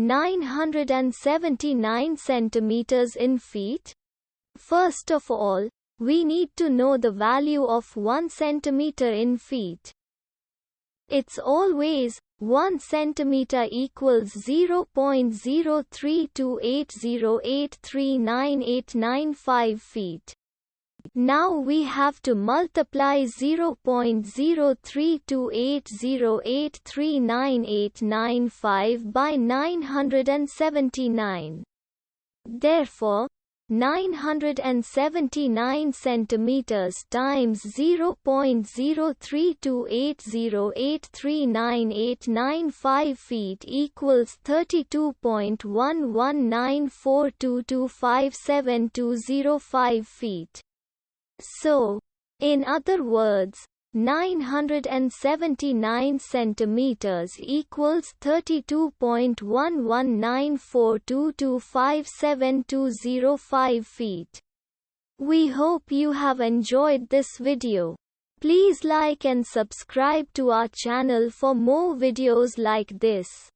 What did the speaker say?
979 centimeters in feet? First of all, we need to know the value of 1 centimeter in feet. It's always 1 centimeter equals 0.03280839895 feet. Now we have to multiply 0.03280839895 by 979. Therefore, 979 centimeters times 0.03280839895 feet equals 32.119422572005 feet. So, in other words, 979 centimeters equals 32.119422572005 feet. We hope you have enjoyed this video. Please like and subscribe to our channel for more videos like this.